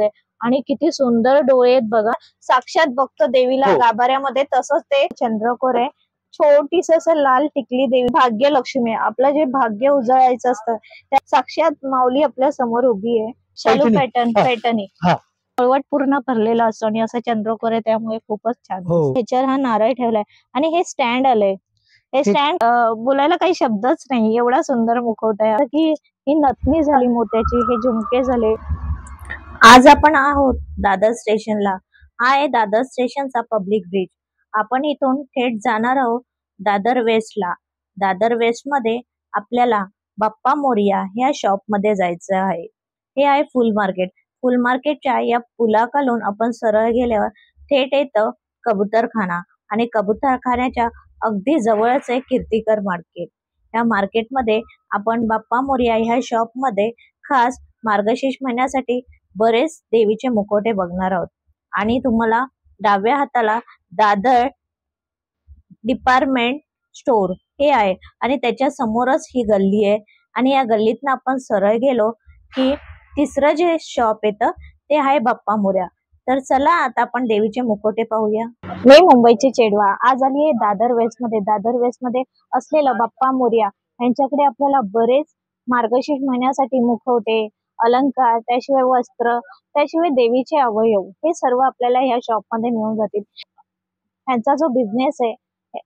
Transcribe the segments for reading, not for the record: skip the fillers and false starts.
आणि किती सुंदर डोळे आहेत बघा. साक्षात बघतो देवीला गाभाऱ्यामध्ये. तसंच ते चंद्रकोर आहे. छोटीस असं लाल टिकली देवी भाग्यलक्ष्मी, आपलं जे भाग्य उजळायचं असतं त्या साक्षात माऊली आपल्या समोर उभी आहे. शालू पैठणी पळवट पूर्ण भरलेला असतो आणि असं चंद्रकोर आहे, त्यामुळे खूपच छान. ह्याच्यावर हा नारळ ठेवलाय आणि हे स्टँड आलंय. हे स्टँड बोलायला काही शब्दच नाही, एवढा सुंदर मुखवट आहे की ही नथनी झाली मोत्याची, हे झुमके झाले. आज आपण आहोत दादर स्टेशनला. हा आहे दादर स्टेशनचा पब्लिक ब्रिज. आपण इथून थेट जाणार आहोत दादर वेस्टला. दादर वेस्ट मध्ये आपल्याला बाप्पा मोरया ह्या शॉप मध्ये जायचं आहे. हे आहे फुल मार्केट. फुल मार्केटच्या या पुलाखालून आपण सरळ गेल्यावर थेट येतं कबूतरखाना आणि कबूतरखान्याच्या अगदी जवळच आहे कीर्तिकर मार्केट. या मार्केटमध्ये आपण बाप्पा मोरया ह्या शॉप मध्ये खास मार्गशीर्ष महिन्यासाठी बरेच देवीचे मुखवटे बघणार आहोत. आणि तुम्हाला डाव्या हाताला दादर डिपार्टमेंट स्टोर हे आहे आणि त्याच्या समोरच ही गल्ली आहे. आणि या गल्लीतनं आपण सरळ गेलो की तिसरं जे शॉप येतं ते आहे बाप्पा मोरया. तर चला आता आपण देवीचे मुखवटे पाहूया. मी मुंबईची चेडवा आज आली आहे दादर वेस्ट मध्ये. दादर वेस्ट मध्ये असलेलं बाप्पा मोरया यांच्याकडे आपल्याला बरेच मार्गशीर्ष महिन्यासाठी मुखवटे, अलंकार, त्याशिवाय वस्त्र, त्याशिवाय देवीचे अवयव हे सर्व आपल्याला ह्या शॉप मध्ये मिळून जातील. ह्यांचा जो बिझनेस आहे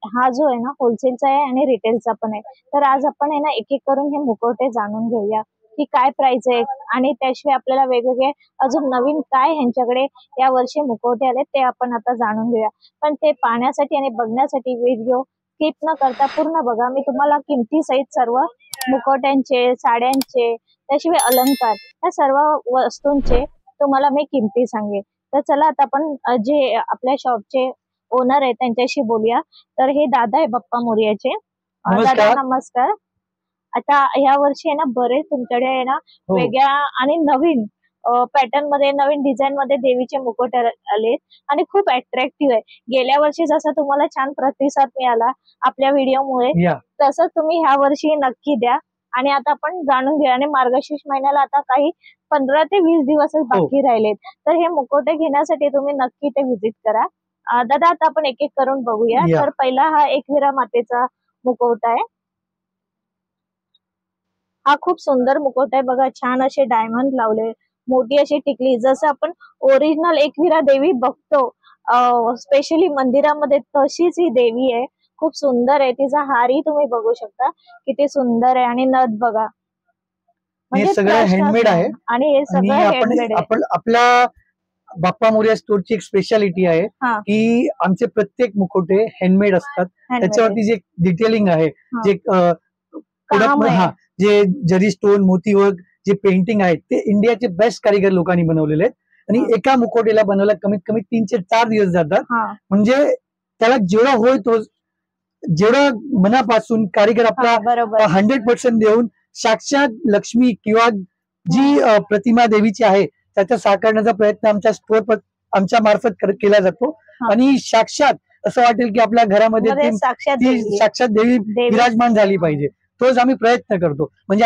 हा जो आहे ना होलसेलचा आहे आणि रिटेलचा पण आहे. तर आज आपण आहे ना एक एक करून हे मुखवटे जाणून घेऊया की काय प्राइस आहे आणि त्याशिवाय आपल्याला वेगवेगळे अजून नवीन काय ह्यांच्याकडे या वर्षी मुखवटे आले ते आपण आता जाणून घेऊया. पण ते पाहण्यासाठी आणि बघण्यासाठी व्हिडिओ स्किप न करता पूर्ण बघा. मी तुम्हाला किमती सहित सर्व मुखवट्यांचे, साड्यांचे, त्याशिवाय अलंकार या सर्व वस्तूंचे तुम्हाला मी किमती सांगेन. तर चला आता आपण जे आपल्या शॉपचे ओनर आहे त्यांच्याशी बोलूया. तर हे दादा आहे बाप्पा मोरयाचे. दादा नमस्कार. आता ह्या वर्षी आहे ना बरेच तुमच्याकडे आहे ना वेगळ्या आणि नवीन पॅटर्न मध्ये, नवीन डिझाईन मध्ये देवीचे मुखवटे आले आणि खूप अट्रॅक्टिव्ह आहे. गेल्या वर्षी जसा तुम्हाला छान प्रतिसाद मिळाला आपल्या व्हिडिओमुळे, तसंच तुम्ही ह्या वर्षी नक्की द्या. आणि आता आपण जाणून घेऊया. आणि मार्गशीर्ष महिन्याला आता काही 15 ते 20 दिवसच बाकी राहिलेत. तर हे मुखवटे घेण्यासाठी तुम्ही नक्की ते व्हिजिट करा. दादा आता आपण एक एक करून बघूया. तर पहिला हा एकविरा मातेचा मुखवटा आहे. हा खूप सुंदर मुखवटा आहे बघा. छान असे डायमंड लावले, मोठी अशी टिकली, जसं आपण ओरिजिनल एकविरा देवी बघतो स्पेशली मंदिरामध्ये तशीच ही देवी आहे. खूप सुंदर आहे. तिचा हारही तुम्ही बघू शकता किती सुंदर आहे. आणि नथ बघा, म्हणजे सगळं हँडमेड आहे. आणि हे सगळं हँडमेड आहे. आपल्या बाप्पा मोरया स्टोरची एक स्पेशालिटी आहे की आमचे प्रत्येक मुखवटे हँडमेड असतात. त्याच्यावरती जे डिटेलिंग आहे, जे जरी स्टोन, मोती वर्क, जे पेंटिंग आहे ते इंडियाचे बेस्ट कारीगर लोकांनी बनवलेले आहेत. आणि एका मुखवटेला बनवायला कमीत कमी 3 ते 4 दिवस जातात. म्हणजे त्याला जेवढा होय तो, जेवढा मनापासून कारीगर आपला 100% देऊन साक्षात लक्ष्मी किंवा जी प्रतिमा देवीची आहे त्याचा साकारण्याचा प्रयत्न आमच्या स्टोर आमच्या मार्फत केला जातो. आणि साक्षात असं वाटेल की आपल्या घरामध्ये साक्षात देवी विराजमान झाली पाहिजे, तोच आम्ही प्रयत्न करतो. म्हणजे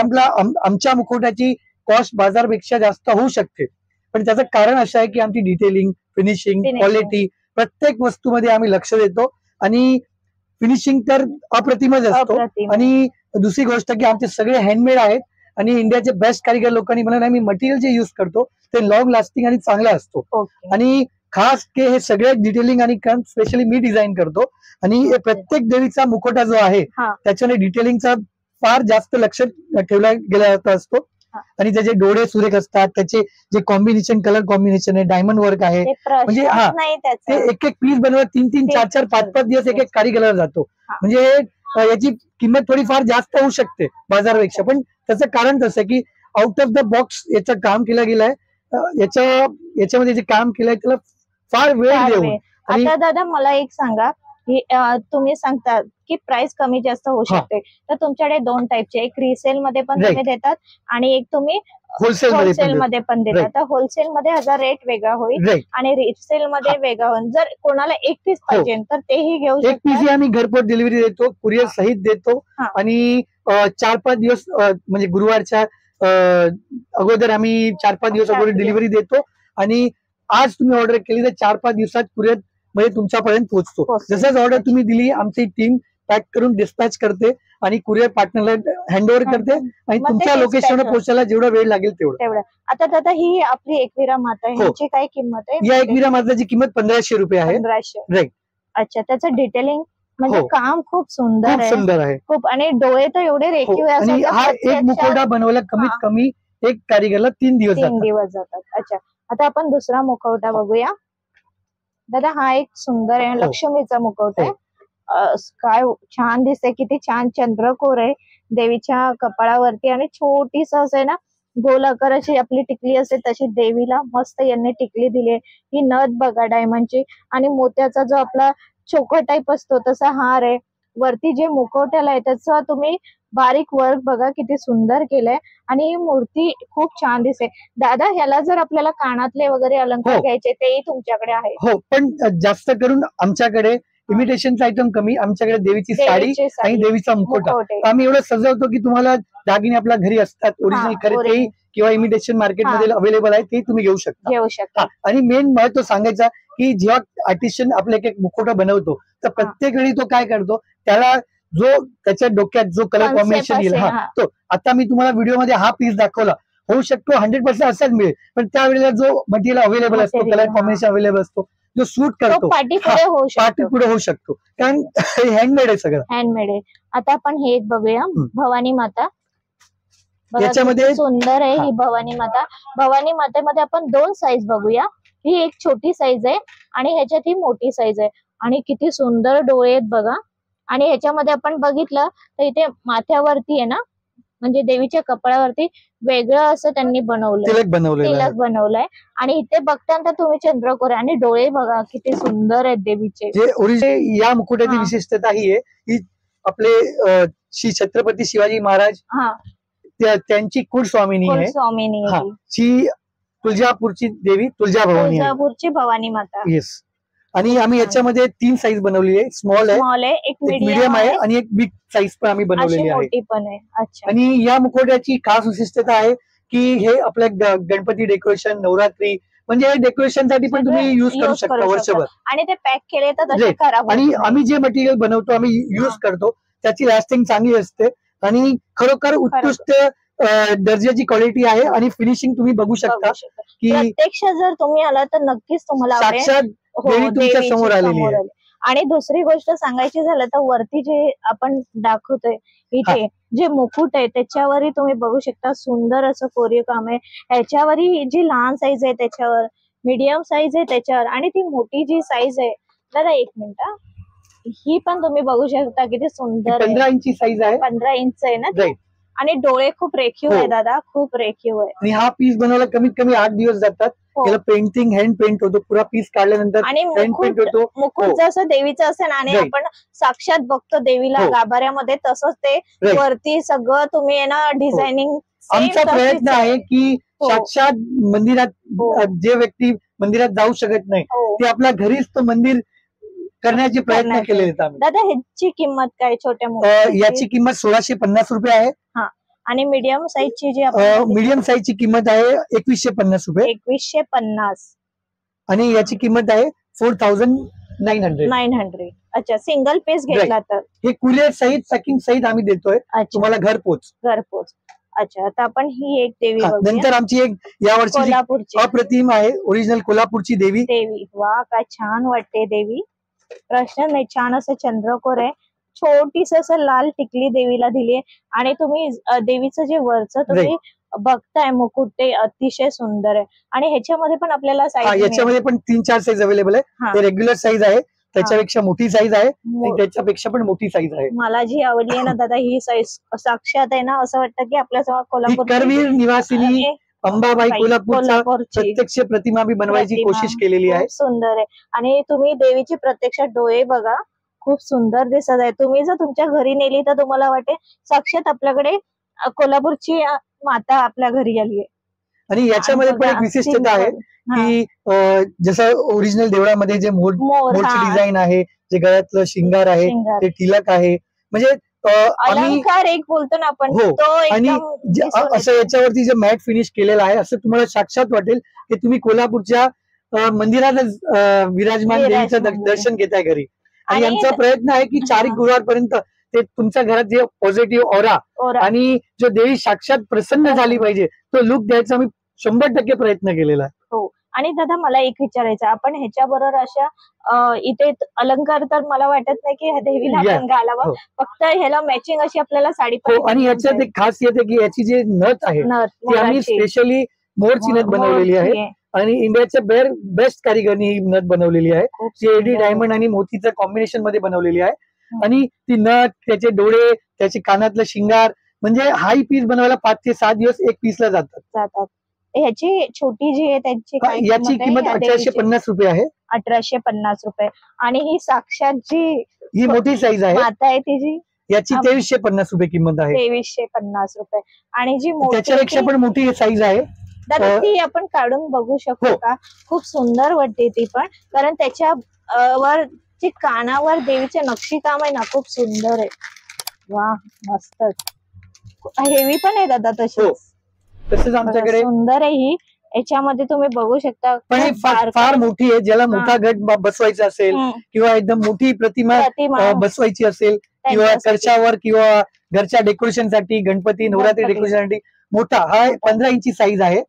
आमच्या मुखवट्याची कॉस्ट बाजारपेक्षा जास्त होऊ शकते, पण त्याचं कारण असं आहे की आमची डिटेलिंग, फिनिशिंग, क्वालिटी प्रत्येक वस्तूमध्ये आम्ही लक्ष देतो. आणि फिनिशिंग तर अप्रतिमच असतो. आणि दुसरी गोष्ट की आमचे सगळे हँडमेड आहेत आणि इंडियाचे बेस्ट कारीगर लोकांनी बनवले. आम्ही मटेरियल जे युज करतो ते लॉंग लास्टिंग आणि चांगला असतो. आणि खास के हे सगळे डिटेलिंग आणि काम स्पेशली मी डिझाईन करतो. आणि प्रत्येक देवीचा मुखवटा जो आहे त्याच्याने डिटेलिंगचा फार जास्त लक्ष ठेवला गेला असतो. आणि त्याचे डोळे सुरेख असतात, त्याचे जे कॉम्बिनेशन, कलर कॉम्बिनेशन आहे, डायमंड वर्क आहे. म्हणजे ते एक एक पीस बनवत 3-3, 4-4, 5-5 दिवस एक एक कारीगरला जातो. म्हणजे याची किंमत थोडीफार जास्त होऊ शकते बाजारापेक्षा, पण त्याचं कारण तसं की आउट ऑफ द बॉक्स याचं काम केलं गेलंय. याच्यामध्ये जे काम केलंय त्याला फार वेळ देऊन. आता दादा मला एक सांगा की तुम्ही सांगता की प्राइस कमी जास्त होऊ शकते, तर तुमच्याकडे 2 टाइपचे, एक रिसेल मध्ये पण तुम्ही देतात आणि एक तुम्ही होलसेल मध्ये पण देतात. तर होलसेल मध्ये ह्याचा रेट वेगळा होईल आणि रिसेल मध्ये वेगळा होईल. जर कोणाला एक पीस पाहिजे तर तेही घेऊ शकतो. एक पीस आम्ही घरपोच डिलिव्हरी देतो, कुरिअर सहित देतो. आणि 4-5 दिवस म्हणजे गुरुवारच्या अगोदर आम्ही 4-5 दिवस अगोदर डिलिव्हरी देतो. आणि आज तुम्ही ऑर्डर केली तर 4-5 दिवसात कुरिअर मध्ये तुमच्यापर्यंत पोहोचतो. पोहोचतो. जसंच ऑर्डर तुम्ही दिली आमची टीम पॅक करून डिस्पॅच करते आणि कुरिअर पार्टनरला हँडओव्हर करते आणि मग ते तुमच्या dispatch लोकेशनवर होतं. पोहोचायला जेवढा वेळ लागेल तेवढं. तेवढं. आता दादा ही आपली एकविरा माता आहे, हो. ह्याची काय किंमत आहे? या एकविरा माताची किंमत 1500 रुपये आहे. 1500. राईट. अच्छा, त्याचं डिटेलिंग म्हणजे हो. काम खूप सुंदर खूप आहे. सुंदर आहे. खूप, आणि डोळे तर एवढे हो. रेखीव आहे, असं आणि वाटतं हा एक प्रत्यक्षात मुखवटा बनवायला कमीत कमी एक कारिगरला 3 दिवस 3 जातात. दिवस जातात. अच्छा, आता आपण दुसरा मुखवटा बघूया. दादा हा एक सुंदर आहे, लक्ष्मीचा मुखवटा आहे. काय छान दिसतंय, किती छान चंद्रकोर आहे देवीच्या कपाळावरती, आणि छोटीस असं आहे ना गोल आकाराची आपली टिकली असते तशी देवीला मस्त यांनी टिकली दिली आहे. ही नथ बघा डायमंडची, आणि मोत्याचा जो आपला चोकर टाईप असतो तसा हार आहे. वरती जे मुखवट्याला आहे त्याचं तुम्ही बारीक वर्क बघा किती सुंदर केलंय, आणि ही मूर्ती खूप छान दिसते. दादा ह्याला जर आपल्याला कानातले वगैरे अलंकार घ्यायचे तेही तुमच्याकडे आहे? हो, पण जास्त करून आमच्याकडे इमिटेशनचा आयटम कमी, आमच्याकडे देवीची साडी आणि देवीचा मुखवटा. आम्ही एवढं सजवतो की तुम्हाला दागिने आपल्या घरी असतात ओरिजिनल खरेदी किंवा इमिटेशन मार्केटमध्ये अवेलेबल आहे, ते तुम्ही घेऊ शकता. आणि मेन महत्व सांगायचं की जेव्हा आर्टिस्टियन आपला एक मुखवटा बनवतो तर प्रत्येक वेळी तो काय करतो, त्याला जो त्याच्या डोक्यात जो कलर कॉम्बिनेशन येईल, तो आता मी तुम्हाला व्हिडिओमध्ये हा पीस दाखवला, होऊ शकतो 100% असाच मिळेल, पण त्यावेळेला जो मटेरियल अवेलेबल असतो, कलर कॉम्बिनेशन अवेलेबल असतो, जो सूट करतो, पार्टी पुढे होऊ शकतो, कारण हँडमेड आहे सगळं. हँडमेड आहे. आता आपण हे एक बघूया, भवानी माता. याच्यामध्ये सुंदर आहे ही भवानी माता. भवानी मातेमध्ये आपण 2 साईज बघूया. ही एक छोटी साईज आहे आणि ह्याच्यात ही मोठी साईज आहे, आणि किती सुंदर डोळे आहेत बघा. आणि ह्याच्यामध्ये आपण बघितलं तर इथे माथ्यावरती आहे ना, म्हणजे देवीच्या कपाळावरती वेगळं असं त्यांनी तिलक बनवलंय, आणि इथे बघताना तुम्ही चंद्रकोर, आणि डोळे बघा किती सुंदर आहेत देवीचे. जे ओरिजिनल या मुकुटाची विशेषता ही आहे की आपले श्री छत्रपती शिवाजी महाराज त्यांची कुलस्वामिनी आहे. ची तुळजापूरची देवी तुळजाभवानी भवानी माता. येस. आणि आम्ही याच्यामध्ये 3 साईज बनवलेली आहे. स्मॉल आहे, एक मीडियम आहे आणि एक बिग साईज पण आम्ही बनवलेली आहे. आणि या मुखवट्याची खास विशिष्टता आहे की हे आपल्या गणपती डेकोरेशन, नवरात्री म्हणजे डेकोरेशन साठी पण तुम्ही युज करू शकता वर्षभर. आणि ते पॅक केले तर खराब. आणि आम्ही जे मटेरियल बनवतो, आम्ही युज करतो, त्याची लास्टिंग चांगली असते आणि खरोखर उत्कृष्ट दर्जाची क्वालिटी आहे. आणि फिनिशिंग तुम्ही बघू शकता की प्रत्यक्ष जर तुम्ही आला तर नक्कीच तुम्हाला साक्षात देवी तुमच्या समोर आलेली आहे. आणि दुसरी गोष्ट सांगायची झालं तर वरती जे आपण दाखवतोय इथे जे मुकुट आहे त्याच्यावरही तुम्ही बघू शकता सुंदर असं कोरीव काम आहे. ह्याच्यावरही जी लहान साईज आहे त्याच्यावर, मीडियम साईज आहे त्याच्यावर, आणि ती मोठी जी साईज आहे, दादा एक मिनिट, ही पण तुम्ही बघू शकता किती सुंदर 15 इंची साईज आहे. 15 इंच आहे ना, आणि डोळे खूप रेखीव आहे दादा, खूप रेखीव आहे. आणि हा पीस बनवायला कमीत कमी 8 दिवस जातात. त्याला पेंटिंग, हँड पेंट होतो, पुरा पीस काढल्यानंतर आणि मुकुट जसं देवीचं असेल आणि आपण साक्षात बघतो देवीला गाभाऱ्यामध्ये, तसंच ते वरती सगळं तुम्ही आहे ना डिझायनिंग. आमचा प्रयत्न आहे की साक्षात मंदिरात जे व्यक्ती मंदिरात जाऊ शकत नाही ते आपल्या घरीच तो मंदिर करण्याचे प्रयत्न केले आहेत. दादा ह्याची किंमत काय? छोट्या याची किंमत 1650 रुपये आहे. आणि मीडियम साईजची जी मीडियम साईजची किंमत आहे 2150 रुपये. 2150. आणि याची किंमत आहे 4900. अच्छा, सिंगल पीस घेतला तर हे कुरिअर सहित, पॅकिंग सहित आम्ही देतोय तुम्हाला घरपोच. अच्छा, आता आपण ही एक देवी नंतर आमची एक यावर्षी अप्रतिम आहे, ओरिजिनल कोल्हापूरची देवी. वा, काय छान वाटते देवी. प्रश्न नाही, छान असं चंद्रकोर आहे, छोटीस असं लाल टिकली देवीला दिली आहे. आणि तुम्ही देवीचं जे वरचं तुम्ही बघताय मुकुट ते अतिशय सुंदर आहे. आणि ह्याच्यामध्ये पण आपल्याला साईज, याच्यामध्ये पण 3-4 साईज अवेलेबल आहे. ते रेग्युलर साईज आहे, त्याच्यापेक्षा मोठी साईज आहे, त्याच्यापेक्षा पण मोठी साईज आहे. मला जी आवडली आहे ना दादा ही साईज साक्षात आहे ना, असं वाटतं की आपल्यासमोर कोल्हापूर करवीर निवासिनी अंबाबाई कोल्हापूरची प्रत्यक्ष प्रतिमा आम्ही बनवायची कोशिश केलेली आहे. सुंदर आहे. आणि तुम्ही देवीचे प्रत्यक्ष डोळे बघा, खूप सुंदर दिसत आहे. तुम्ही जर तुमच्या घरी नेली तर तुम्हाला वाटेल साक्षात आपल्याकडे कोल्हापूरची माता आपल्या घरी आली आहे. आणि याच्यामध्ये पण एक विशिष्टता आहे की जसं ओरिजिनल देवळामध्ये जे मोरची डिझाईन आहे, जे गळ्यातलं शिंगार आहे, ते तिलक आहे, म्हणजे आम्ही अलंकार एक बोलतो ना आपण, हो, तो आणि एकदम दिसून असं येतो. याच्यावरती जे मॅट फिनिश केलेलं आहे असं तुम्हाला साक्षात वाटेल की तुम्ही कोल्हापूरच्या मंदिरातच विराजमान देवीचं विराजमान दर्शन घेताय घरी. आणि आणि आमचा प्रयत्न आहे की 4 हा. गुरुवारपर्यंत ते तुमच्या घरात जे पॉझिटिव्ह ऑरा ओरा. आणि जो देवी साक्षात प्रसन्न झाली पाहिजे तो लुक द्यायचा आम्ही 100% प्रयत्न केलेला आहे. हो. आणि दादा मला एक विचारायचं, आपण ह्याच्याबरोबर अशा इथे अलंकार तर मला वाटत नाही की ह्या देवीला Yes. आपण घालावं. हो. फक्त ह्याला मॅचिंग अशी आपल्याला साडी पण हो, आणि याच्यात एक खासियत आहे की याची जी नथ आहे नथ, ती आम्ही मोराची. स्पेशली मोरची नथ बनवलेली आहे. मोरची आहे. आणि इंडियाच्या बेस्ट कारिगरनी ही नथ बनवलेली आहे. खूप ती एडी सुंदर आहे. डायमंड आणि मोतीच्या कॉम्बिनेशन मध्ये बनवलेली आहे. हं. आणि ती नथ, त्याचे डोळे, त्याचे कानातलं शिंगार, म्हणजे हाही पीस बनवायला 5 ते 7 दिवस एक पीसला जातात. जातात. ह्याची छोटी जी आहे त्यांची काय याची आहे किंमत या 1850 रुपये आहे. 1850 रुपये. आणि ही साक्षात जी ही मोठी साईज आहे. माता आहे तिची याची 2350 रुपये किंमत आहे. 2350 रुपये. आणि जी मोठी त्याच्यापेक्षा पण मोठी साईज आहे. दादा ती आपण काढून बघू शकतो हो. का? खूप सुंदर वाटते ती पण, कारण त्याच्या वर जी कानावर देवीचे नक्षीकाम आहे ना, खूप सुंदर आहे. वा, मस्तच. हेवी पण आहे दादा तशी. हो. तसंच आमच्याकडे सुंदर आहे ही. याच्यामध्ये तुम्ही बघू शकता पण ही फार मोठी आहे. ज्याला मोठा गट बसवायचा असेल किंवा एकदम मोठी प्रतिमा बसवायची असेल किंवा चर्चावर किंवा घरच्या डेकोरेशन साठी, गणपती नवरात्री डेकोरेशन साठी मोठा हा 15 इंची साईज आहे.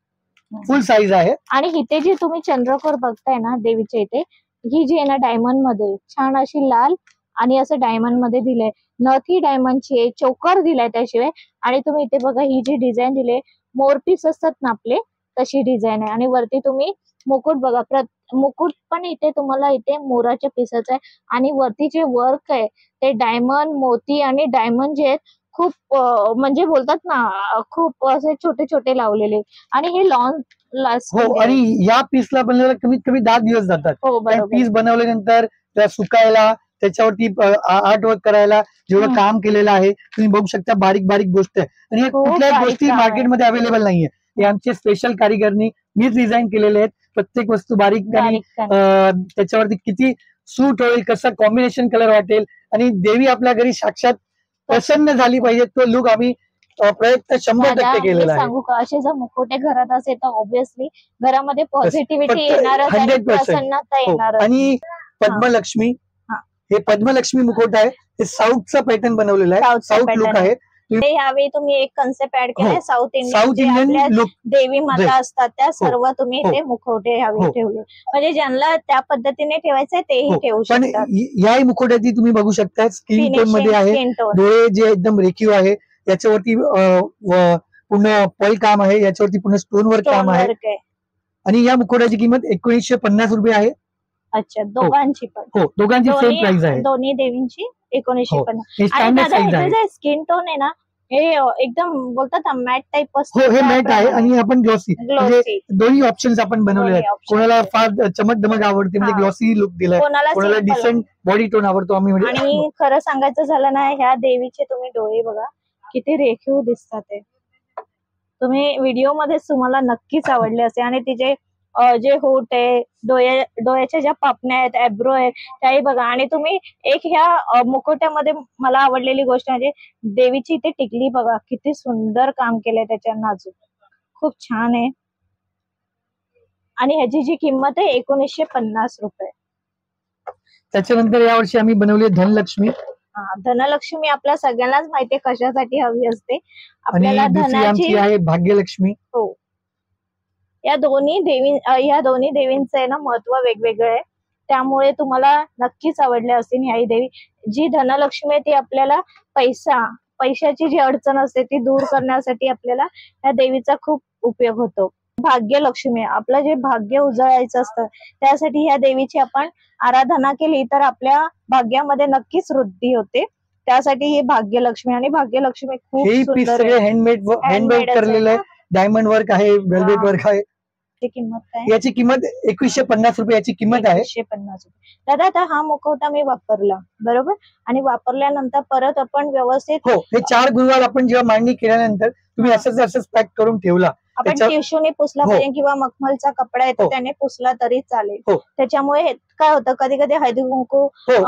फुल साईज आहे. आणि इथे जी तुम्ही चंद्रकोर बघताय ना देवीच्या इथे, ही जी आहे ना डायमंड मध्ये छान अशी लाल आणि असं डायमंड मध्ये दिलंय. नथ ही डायमंडची आहे, चोकर दिलाय त्याशिवाय. आणि तुम्ही इथे बघा ही जी डिझाईन दिली, मोरपीस असतात ना आपले, तशी डिझाईन आहे. आणि वरती तुम्ही मुकुट बघा, मुकुट पण इथे तुम्हाला इथे मोराच्या पिसाचं आहे. आणि वरती जे वर्क आहे ते डायमंड, मोती आणि डायमंड जे आहेत खूप म्हणजे बोलतात ना, खूप असे छोटे छोटे लावलेले. आणि हे लॉंग हो, आणि या पीसला बनवायला कमीत कमी 10 दिवस जातात. हो, बरोबर. पीस बनवल्यानंतर त्या सुकायला, त्याच्यावरती आर्ट वर्क करायला जेवढं काम केलेलं आहे तुम्ही बघू शकता. बारीक बारीक गोष्ट आहे. आणि हे कुठल्याच गोष्टी मार्केटमध्ये अवेलेबल नाहीये. हे आमचे स्पेशल कारिगरनी मीच डिझाईन केलेले आहेत. प्रत्येक वस्तू बारीक आणि त्याच्यावरती किती सूट होईल, कसं कॉम्बिनेशन कलर वाटेल आणि देवी आपल्या घरी साक्षात प्रसन्न झाली पाहिजे, तो लुक आम्ही प्रयत्न 100% केलेला आहे. सांगू का, असे जर मुखवटे घरात असेल तर ऑब्विसली घरामध्ये पॉझिटिव्हिटी येणारच, 100%. प्रसन्नता येणार. आणि पद्मलक्ष्मी, हे पद्मलक्ष्मी मुखवट आहे. हे साऊथचा पॅटर्न बनवलेला आहे. साऊथ लुक आहे. यावेळी तुम्ही एक कन्सेप्ट ऍड केलाय साऊथ इंडियन लुक. देवी माता असतात त्या सर्व तुम्ही ते मुखवटे यावेळी ठेवले, म्हणजे ज्यांना त्या पद्धतीने ठेवायचंय तेही ठेवू पण शकतात. याही मुखवट्याची तुम्ही बघू शकता स्किन टोन मध्ये आहे. डोळे जे एकदम रेखीव आहे, याच्यावरती पूर्ण पॉल काम आहे, याच्यावरती पूर्ण स्टोन वर्क काम आहे. आणि या मुखवट्याची किंमत 1950 रुपये आहे. अच्छा, दोघांची पण? हो, दोघांची सेम प्राइस आहे. दोन्ही देवींची 1950. स्टँडर्ड साईज आहे. जे स्किन टोन आहे ना, हे एकदम बोलतात ना मॅट टाइप असतो. हो, हे मॅट आहे. आणि आपण ग्लॉसी, म्हणजे दोन्ही ऑप्शन्स आपण बनवले आहेत. कोणाला फार चमक आवडते म्हणजे ग्लॉसी लुक दिलाय, कोणाला डिसेंट बॉडी टोन आवडतो आम्ही. आणि खरं सांगायचं झालं ना, ह्या देवीचे तुम्ही डोळे बघा किती रेखीव दिसतात ते. तुम्ही व्हिडिओ मध्ये तुम्हाला नक्कीच आवडले असे. आणि तिचे जे होट आहे, डोळ्याच्या ज्या पापण्या आहेत, ॲब्रो आहेत, त्याही बघा. आणि तुम्ही एक ह्या मुखवट्यामध्ये मला आवडलेली गोष्ट म्हणजे देवीची इथे टिकली बघा, किती सुंदर काम केलंय त्याच्या नाजूक, खूप छान आहे. आणि ह्याची जी किंमत आहे 1950 रुपये. त्याच्यानंतर यावर्षी आम्ही बनवली धनलक्ष्मी. धनलक्ष्मी आपल्या सगळ्यांनाच माहितीये कशासाठी हवी असते आपल्याला. धनाची आहे भाग्यलक्ष्मी. हो, या दोन्ही देवींचं आहे ना महत्व वेगवेगळं आहे, त्यामुळे तुम्हाला नक्कीच आवडले असतील ह्याही देवी. जी धनलक्ष्मी आहे ती आपल्याला पैशाची जी अडचण असते ती दूर करण्यासाठी आपल्याला या देवीचा खूप उपयोग होतो. भाग्यलक्ष्मी, आपलं जे भाग्य उजळायचं असतं त्यासाठी ह्या देवीची आपण आराधना केली तर आपल्या भाग्यामध्ये नक्कीच वृद्धी होते. त्यासाठी ही भाग्यलक्ष्मी. आणि भाग्यलक्ष्मी खूप सुंदर आहे. हँडमेड करलेलं आहे, डायमंड वर्क आहे, वेल्वेट वर्क आहे. किंमत काय? याची किंमत 2150 रुपये याची किंमत आहे. 2150 रुपये. दादा आता हा मुखवटा मी वापरला बरोबर, आणि वापरल्यानंतर परत आपण व्यवस्थित हे 4 गुरुवार आपण जेव्हा मांडणी केल्यानंतर तुम्ही असंच पॅक करून ठेवला आपण टिश्यूने पुसला पाहिजे किंवा मखमलचा कपडा येतो त्याने पुसला तरी चालेल. त्याच्यामुळे काय होतं कधी कधी हळदी कुंकू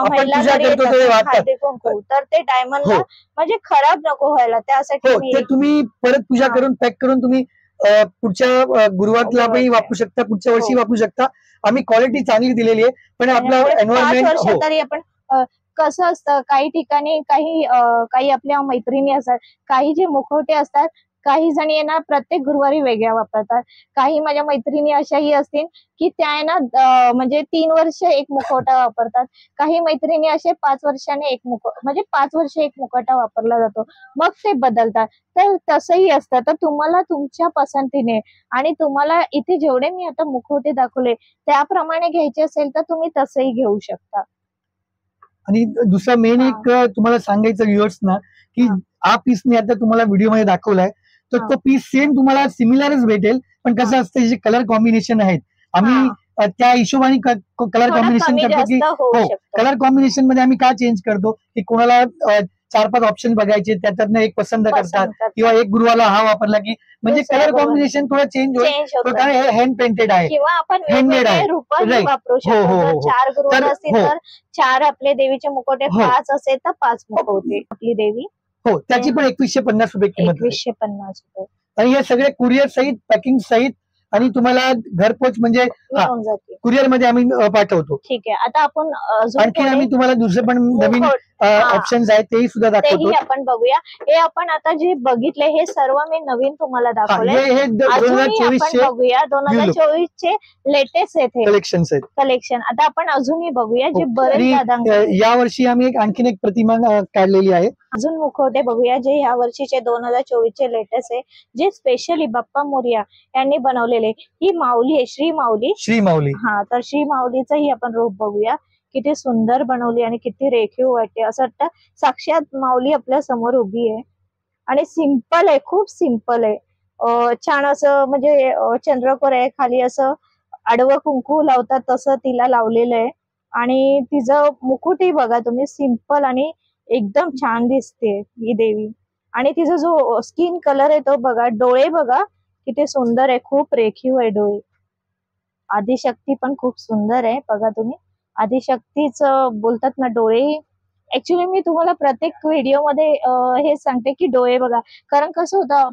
महिला हळदी कुंकू तर ते डायमंडला म्हणजे खराब नको व्हायला त्यासाठी तुम्ही परत पूजा करून पॅक करून तुम्ही पुढच्या गुरुवारला वापरू शकता, पुढच्या वर्षी वापरू शकता. आम्ही क्वालिटी चांगली दिलेली आहे पण आपलं एन्व्हायरमेंट तरी आपण कसं असतं काही ठिकाणी काही आपल्या मैत्रिणी असतात, काही जे मुखवटे असतात काही जणी ना प्रत्येक गुरुवारी वेगळ्या वापरतात. काही माझ्या मैत्रिणी अशाही असतील की त्या ना म्हणजे 3 वर्ष एक मुखवटा वापरतात. काही मैत्रिणी असे 5 वर्षाने एक म्हणजे 5 वर्ष एक मुखवटा वापरला जातो मग ते बदलतात. तर तसंही असतं. तर तुम्हाला तुमच्या पसंतीने आणि तुम्हाला इथे जेवढे मी आता मुखवटे दाखवले त्याप्रमाणे घ्यायचे असेल तर तुम्ही तसंही घेऊ शकता. आणि दुसरा मेन एक तुम्हाला सांगायचं व्ह्युअर्स ना की हा पीस मी आता तुम्हाला व्हिडिओ मध्ये दाखवलाय तर तो पीस सेम तुम्हाला सिमिलरच भेटेल पण कसं असतं जे कलर कॉम्बिनेशन आहेत आम्ही त्या हिशोबाने कलर कॉम्बिनेशन करतो की कलर कॉम्बिनेशन मध्ये आम्ही का चेंज करतो की कोणाला 4-5 ऑप्शन बघायचे त्याच्यातनं एक पसंत करतात किंवा एक गुरुवाला हा वापरला की म्हणजे कलर कॉम्बिनेशन थोडं चेंज होईल कारण हे हँड पेंटेड आहे किंवा आपण वापरू शकतो. 4 गुरुवार असतील तर 4 आपले देवीचे मुखवटे, 5 असेल तर 5 मुखवटे आपली देवी. त्याची पण 2150 रुपये किंमत. 2150 रुपये. आणि हे सगळे कुरिअर सहित पॅकिंग सहित आणि तुम्हाला घरपोच म्हणजे कुरिअर मध्ये आम्ही पाठवतो. ठीक आहे. आता आपण आणखी आम्ही तुम्हाला दुसरे पण नवीन ऑप्शन्स आहेत तेही सुद्धा दाखवतो. आपण बघूया. हे आपण आता जे बघितले हे सर्व मी नवीन तुम्हाला दाखवले. हे 2024 बघूया 2024 चे लेटेस्ट आहेत कलेक्शन. आता आपण अजूनही बघूया जे बरेच या वर्षी आम्ही आणखीन एक प्रतिमा काढलेली आहे. अजून मुखवटे बघूया जे या वर्षीचे 2024 चे लेटेस्ट आहे जे स्पेशली बाप्पा मोरया यांनी बनवलेले. ही माऊली आहे श्री माऊली. तर श्री माऊलीचंही आपण रूप बघूया. किती सुंदर बनवली आणि किती रेखीव वाटते. असं वाटतं साक्षात माऊली आपल्या समोर उभी आहे आणि सिंपल आहे, खूप सिंपल आहे. छान असं म्हणजे चंद्रकोर आहे, खाली असं आडवं कुंकू लावतात तसं तिला लावलेलं आहे आणि तिचं मुकुटही बघा तुम्ही सिंपल आणि एकदम छान दिसते ही देवी. आणि तिचा जो स्किन कलर आहे तो बघा, डोळे बघा किती सुंदर आहे, खूप रेखीव आहे डोळे. आदिशक्ती पण खूप सुंदर आहे बघा तुम्ही. आदिशक्तीच बोलतात ना डोळे. ऍक्च्युली मी तुम्हाला प्रत्येक व्हिडिओ मध्ये हे सांगते की डोळे बघा कारण कसं होतं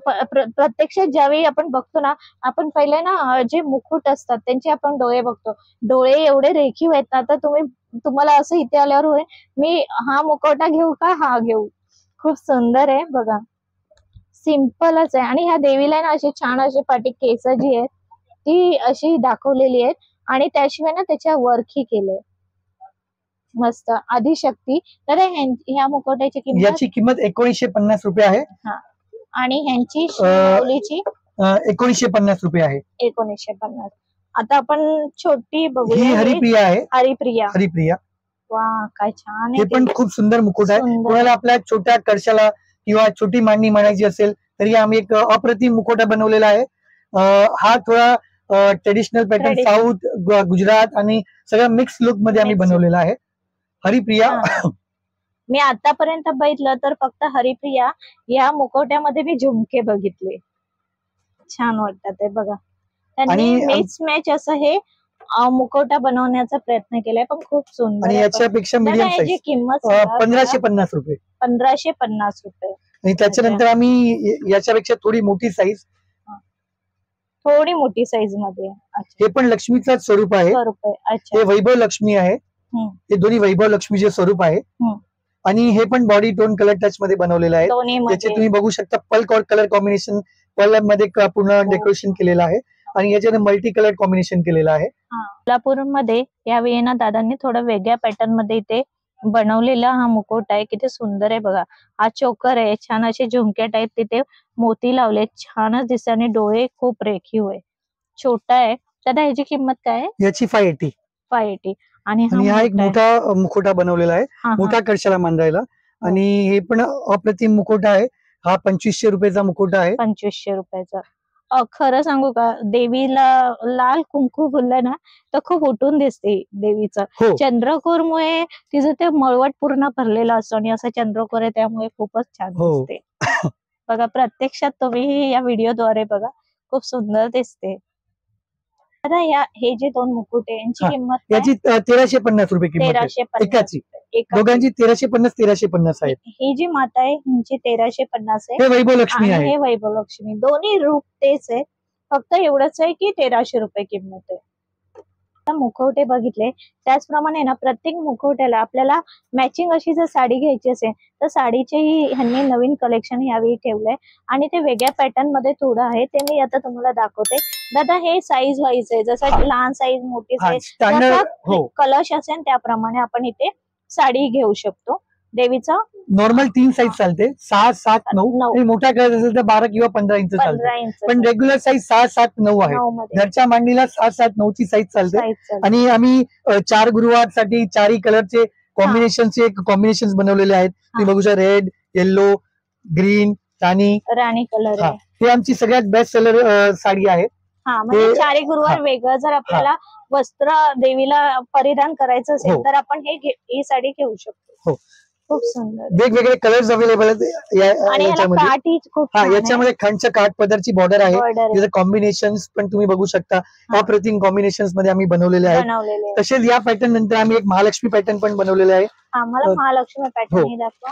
प्रत्यक्षात ज्यावेळी आपण बघतो ना आपण पहिले ना जे मुकुट असतात त्यांचे आपण डोळे बघतो. डोळे एवढे रेखीव आहेत ना तर तुम्हाला असं इथे आल्यावर होईल मी हा मुखवटा घेऊ का हा घेऊ. खूप सुंदर आहे बघा, सिंपलच आहे. आणि ह्या देवीला ना अशी छान अशी पाठी केस जी आहेत ती अशी दाखवलेली आहेत आणि त्याशिवाय ना त्याच्या वर्कही केलंय मस्त. आदिशक्ती. तर ह्या मुखवट्याची किंमत 1950 रुपये आहे आणि ह्यांची माऊलीची 1950 रुपये आहे. 1950. आता आपण छोटी बघूया. ही हरिप्रिया आहे. हरिप्रिया. वा काय छान हे पण खूप सुंदर मुकुट आहे. कोणाला आपल्या छोट्या कळशाला किंवा छोटी मांडणी म्हणायची असेल तरी आम्ही एक अप्रतिम मुखवटा बनवलेला आहे. हा थोडा ट्रेडिशनल पॅटर्न साऊथ गुजरात आणि सगळं मिक्स लुक मध्ये आम्ही बनवलेला आहे. हरिप्रिया. मी आतापर्यंत बघितलं तर फक्त हरिप्रिया या मुखवट्यामध्ये मी झुमके बघितले, छान वाटतात ते बघा. त्यांनी मिक्स मॅच असं हे मुखवटा बनवण्याचा प्रयत्न केलाय पण खूप सुंदर. आणि याच्यापेक्षा मीडियम साईज किंमत 1550 रुपये. 1550 रुपये. आणि त्याच्यानंतर आम्ही याच्यापेक्षा थोडी मोठी साईज मध्ये. हे पण लक्ष्मीचं स्वरूप आहे. हे वैभव लक्ष्मी आहे. हे दोन्ही वैभव लक्ष्मीचे स्वरूप आहे. आणि हे पण बॉडी टोन कलर टच मध्ये बनवलेलं आहे. त्याचे तुम्ही बघू शकता पल्क कलर कॉम्बिनेशन कलर मध्ये पूर्ण डेकोरेशन केलेलं आहे आणि याच्याने मल्टी कलर कॉम्बिनेशन केलेलं आहे. कोल्हापूर मध्ये यावेळी ना दादांनी थोडं वेगळ्या पॅटर्न मध्ये इथे बनवलेला हा मुकुट आहे. किती सुंदर आहे बघा. हा चोकर आहे, छान असे झुमक्या टाईप तिथे मोती लावले, छानच दिसते आणि डोळे खूप रेखीव आहे. छोटा आहे. दादा ह्याची किंमत काय आहे? याची 580. आणि हा एक मोठा मुखवटा बनवलेला आहे, मोठा कळशाला मांडायला. आणि हे पण अप्रतिम मुखवटा आहे. हा 2500 रुपयाचा मुखवटा आहे. 2500 रुपयाचा. खरं सांगू का देवीला लाल कुंकू फुललं ना तर खूप उठून दिसते देवीचं. चंद्रकोरमुळे तिचं ते मळवट पूर्ण भरलेला असतो आणि असं चंद्रकोर आहे त्यामुळे खूपच छान दिसते. बघा प्रत्यक्षात तुम्ही या व्हिडिओद्वारे बघा खूप सुंदर दिसते. आता हे जे दोन मुकुट आहे यांची हा, किंमत काय? याची 1350 रुपये किंमत आहे 1350 एकाची. एकाची. दोघांची 1350 आहे. ही जी माता आहे ह्यांची 1350 आहे हे वैभव लक्ष्मी आणि आहे. हे वैभव लक्ष्मी. दोन्ही रूप तेच आहे, फक्त एवढंच आहे की 1300 रुपये किंमत आहे. आता मुखवटे बघितले त्याचप्रमाणे ना प्रत्येक मुखवट्याला आपल्याला मॅचिंग अशी जर साडी घ्यायची असेल तर साडीचेही ह्यांनी नवीन कलेक्शन यावेळी ठेवलंय आणि ते वेगळ्या पॅटर्न मध्ये थोडं आहे ते मी आता तुम्हाला दाखवते. दादा हे साईज वाईज आहे, जसं लहान साईज मोठी हा, साईज स्टँडर्ड हो. कलश असेल त्याप्रमाणे आपण इथे साडी घेऊ शकतो. देवीचा नॉर्मल 3 साईज चालते, 6, 7, 9 9. आणि मोठा करायचा असेल तर 12 किंवा 15 इंच चालते. 15 इंच पण रेग्युलर साईज 6, 7, 9 आहे. 9 मध्ये घरच्या मांडणीला 6, 7, 9 ची साईज चालते. size चालते. आणि आम्ही 4 गुरुवारसाठी 4ही कलरचे कॉम्बिनेशन बनवलेले आहेत. तुम्ही बघू शकता रेड, येल्लो, ग्रीन, राणी कलर आहे. हे आमची सगळ्यात बेस्ट सेलर साडी आहे. हा म्हणजे ते- चारी गुरुवार वेगळं जर आपल्याला वस्त्र देवीला परिधान करायचं असेल हो. तर आपण ही साडी घेऊ शकतो. हो. खूप सुंदर आहे. वेगवेगळे कलर्स अवेलेबल आहेत आणि याला याच्यामध्ये. काठी खूप हा, छान आहे. याच्यामध्ये खंडच्या काठ पदरची बॉर्डर आहे. Border आहे. त्याचे कॉम्बिनेशन पण तुम्ही बघू शकता. अप्रतिम कॉम्बिनेशन मध्ये आम्ही बनवलेले आहेत. बनवलेले आहे. तसेच या पॅटर्न नंतर आम्ही एक महालक्ष्मी पॅटर्न पण बनवलेला आहे. आम्हाला महालक्ष्मी पॅटर्न दाखवा.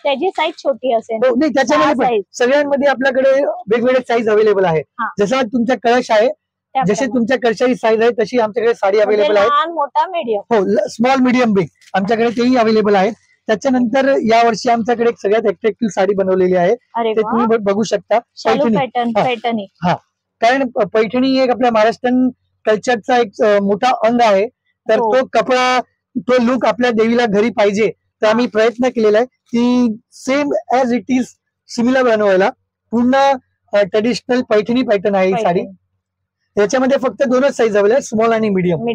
त्याची साईज छोटी असेल. हो, नाही त्याच्यामध्ये पण size. सगळ्यांमध्ये आपल्याकडे वेगवेगळे साईज अवेलेबल आहे. हा. जसा तुमचा कलश आहे, जशी तुमच्या कलशाची साईज आहे तशी आमच्याकडे साडी अवेलेबल आहे. लहान मोठा मीडियम. हो, स्मॉल मीडियम बिग आमच्याकडे तेही अवेलेबल आहेत. त्याच्यानंतर या वर्षी आमच्याकडे एक सगळ्यात अट्रॅक्टिव्ह साडी बनवलेली आहे. अरे ते तुम्ही बघू शकता. शालू पैठणी. पॅटर्न हा. पैठणी. कारण पैठणी एक आपल्या महाराष्ट्रीयन कल्चरचा एक मोठा अंग आहे. तर हो. तो कपडा, तो लुक आपल्या देवीला घरी पाहिजे, तर आम्ही प्रयत्न केलेला आहे की same as it is similar बनवायला. पूर्ण ट्रेडिशनल पैठणी पॅटर्न आहे ही साडी. याच्यामध्ये फक्त 2च साईज अवेलेबल आहे, स्मॉल आणि मीडियम.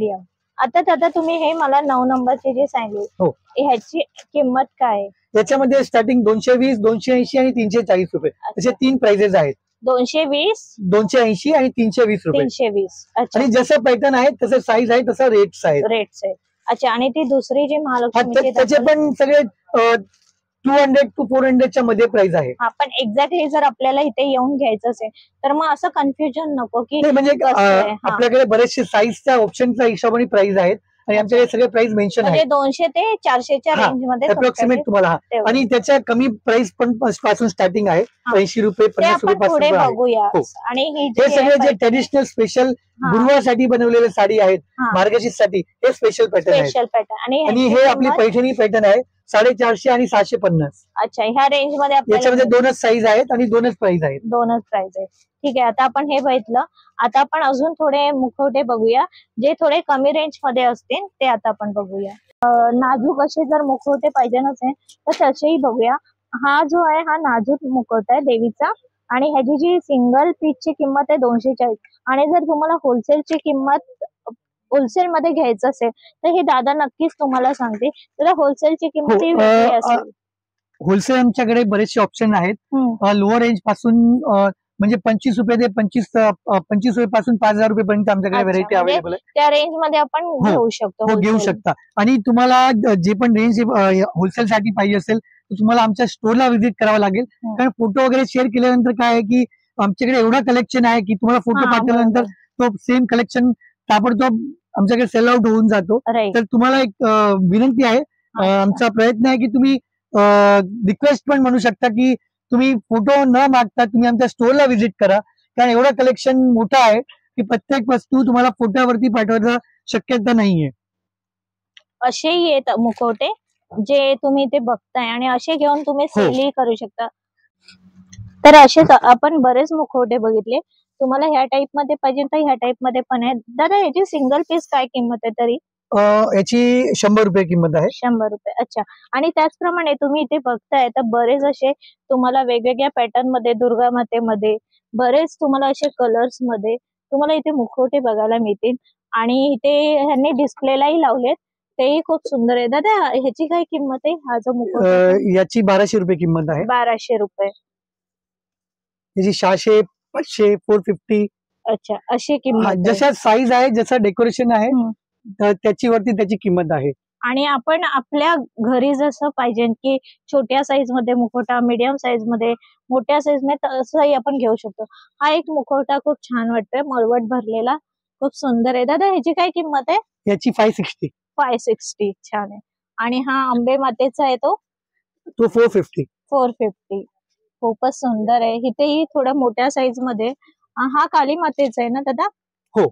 आता दादा तुम्ही हे मला 9 नंबरचे जे सांगितले हो. ह्याची किंमत काय आहे? याच्यामध्ये स्टार्टिंग 220, 280 आणि 340 रुपये असे 3 प्राइजेस आहेत. 220, 280 आणि 320 रुपये. 320. अच्छा. आणि जसं पॅटर्न आहे तसं साईज आहे तसं रेट्स आहेत. रेट्स आहे. अच्छा. आणि ती दुसरी जी महालक्ष्मी त्याचे पण सगळे 200 to 400 च्या मध्ये प्राइस आहे. हा, पण एक्झॅक्टली जर आपल्याला इथे येऊन घ्यायचं असेल तर मग असं कन्फ्युजन नको की नाही, म्हणजे कसं आहे. हा. आपल्याकडे बरेचसे साईजच्या ऑप्शनच्या हिशोबाने प्राइस आहेत आणि आमच्याकडे सगळे प्राइस मेन्शन म्हणजे आहेत 200 ते 400च्या हा, रेंज मध्ये अप्रॉक्सिमेट तुम्हाला. तेवढं. आणि त्याच्या कमी प्राइस पण पासून स्टार्टिंग आहे. 80 रुपये, ते 50 आपण रुपये पुढे पासून आहे. बघूया. हो. आणि ही हे जी सगळे आहे जे ट्रेडिशनल स्पेशल हा. गुरुवारसाठी बनवलेले साडी आहेत, हा. मार्गशीर्षसाठी, हे स्पेशल पॅटर्न आहे. Special pattern. आणि आणि ह्याची हे आपली किंमत? पैठणी पॅटर्न आहे 450 आणि 750. अच्छा. ह्या रेंज मध्ये याच्यामध्ये आपल्याला 2च साईज आहेत आणि 2च प्राइस आहेत. 2च प्राइस आहे. ठीक आहे. आता आपण हे बघितलं. आता आपण अजून थोडे मुखवटे बघूया जे थोडे कमी रेंज मध्ये असतील ते आता आपण बघूया. नाजूक असे जर मुखवटे पाहिजे नसेल तर तसेही बघूया. हा जो आहे हा नाजूक मुखवटा आहे देवीचा आणि ह्याची जी सिंगल पीसची किंमत आहे 240. आणि जर तुम्हाला होलसेलची किंमत होलसेल मध्ये घ्यायचं असेल तर हे दादा नक्कीच तुम्हाला सांगते. तर होलसेलची किंमत ही वेगळी असेल. होलसेल आमच्याकडे बरेचसे ऑप्शन आहेत. लोअर रेंज पासून म्हणजे 25 रुपये ते 25 रुपये पासून 5000 रुपये पर्यंत आमच्याकडे अच्छा, व्हरायटी म्हणजे अवेलेबल आहे. त्या रेंज मध्ये आपण घेऊ शकतो. हो, घेऊ wholesale. शकता. आणि तुम्हाला जे पण रेंज होलसेल साठी पाहिजे असेल तर तुम्हाला आमच्या स्टोरला व्हिजिट करावं लागेल. कारण फोटो वगैरे शेअर केल्यानंतर काय आहे की आमच्याकडे एवढा कलेक्शन आहे की तुम्हाला फोटो हा, पाठवल्यानंतर तो सेम कलेक्शन ताबडतोब आमच्याकडे सेल आउट होऊन जातो. Right. तर तुम्हाला एक विनंती आहे, आमचा प्रयत्न आहे की तुम्ही रिक्वेस्ट पण म्हणू शकता की तुम्ही फोटो न मागता तुम्ही आमच्या स्टोरला व्हिजिट करा. कारण एवढं कलेक्शन मोठं आहे की प्रत्येक वस्तू तुम्हाला फोटोवरती पाठवायचा शक्यता नाहीये. असेही येत मुखवटे जे तुम्ही ते बघताय आणि असे घेऊन तुम्ही सेलही करू शकता. तर असेच आपण बरेच मुखवटे बघितले. तुम्हाला ह्या टाइप मध्ये पाहिजे तर ह्या टाइप मध्ये पण आहे. दादा याची सिंगल पीस काय किंमत आहे तरी? याची 100 रुपये किंमत आहे. 100 रुपये. अच्छा. आणि त्याचप्रमाणे तुम्ही इथे बघताय तर बरेच असे तुम्हाला वेगवेगळ्या पॅटर्न मध्ये दुर्गा मातेमध्ये बरेच तुम्हाला असे कलर्स मध्ये तुम्हाला इथे मुखवटे बघायला मिळतील. आणि इथे ह्यांनी डिस्प्लेलाही लावलेत तेही खूप सुंदर आहे. दादा ह्याची काय किंमत आहे? हा जो मुखवटा याची 1200 रुपये किंमत आहे. 1200 रुपये. याची 600, 500, 450. अच्छा. अशी किंमत आहे. जशा साईज आहे, जसं डेकोरेशन आहे त्याची वरती त्याची किंमत आहे. आणि आपण आपल्या घरी जसं पाहिजे की छोट्या साईज मध्ये मुखवटा, मीडियम साईज मध्ये, मोठ्या साईज मध्ये तसंही आपण घेऊ शकतो. हा एक मुखवटा खूप छान वाटतोय, मळवट भरलेला, खूप सुंदर आहे. दादा ह्याची काय किंमत आहे? याची 560. 560. छान आहे. आणि हा आंबे मातेचा आहे तो 450. 450. खूपच सुंदर आहे. इथेही थोड्या मोठ्या साईज मध्ये. हा काली मातेचा आहे ना दादा? हो,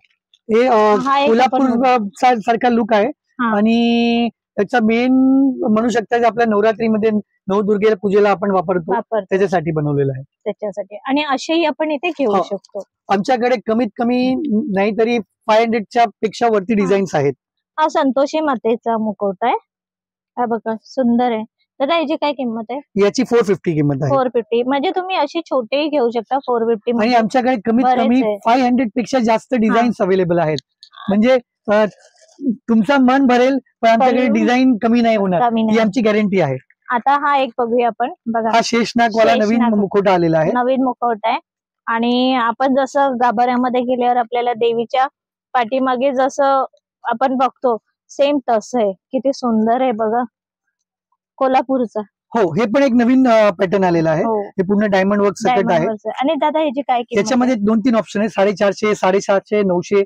हे हा एक कोल्हापूर सारखा लुक आहे. हा. आणि त्याचा मेन म्हणू शकता की आपल्या नवरात्रीमध्ये नवदुर्गेला पूजेला आपण वापरतो, त्याच्यासाठी बनवलेला आहे. त्याच्यासाठी. आणि असेही आपण इथे घेऊ शकतो. आमच्याकडे कमीत कमी नाहीतरी 500च्या पेक्षा वरती डिझाईन्स आहेत. हा संतोषी मातेचा मुखवटा आहे. हा बघा, सुंदर आहे. दादा याची काय किंमत आहे? याची 450 किंमत आहे. 450. म्हणजे तुम्ही अशी छोटेही घेऊ शकता 450. आणि आमच्याकडे कमीत कमी 500 पेक्षा जास्त डिझाईन्स अवेलेबल आहेत. म्हणजे तुमचं मन भरेल, पण आमच्याकडे डिझाईन कमी नाही होणार, ही आमची गॅरंटी आहे. आता हा एक बघूया आपण. बघा, हा शेषनाग वाला नवीन मुखवटा आलेला आहे. नवीन मुखवटा आहे. आणि आपण जसं गाभाऱ्यामध्ये गेल्यावर आपल्याला देवीच्या पाठीमागे जसं आपण बघतो सेम तसं आहे. किती सुंदर आहे बघा, कोल्हापूरचा. हो, हे पण एक नवीन पॅटर्न आलेला आहे. हे पूर्ण डायमंड वर्क सकट आहे. आणि दादा याची काय किंमत? याच्यामध्ये 2-3 ऑप्शन आहे, 450, 750, 900,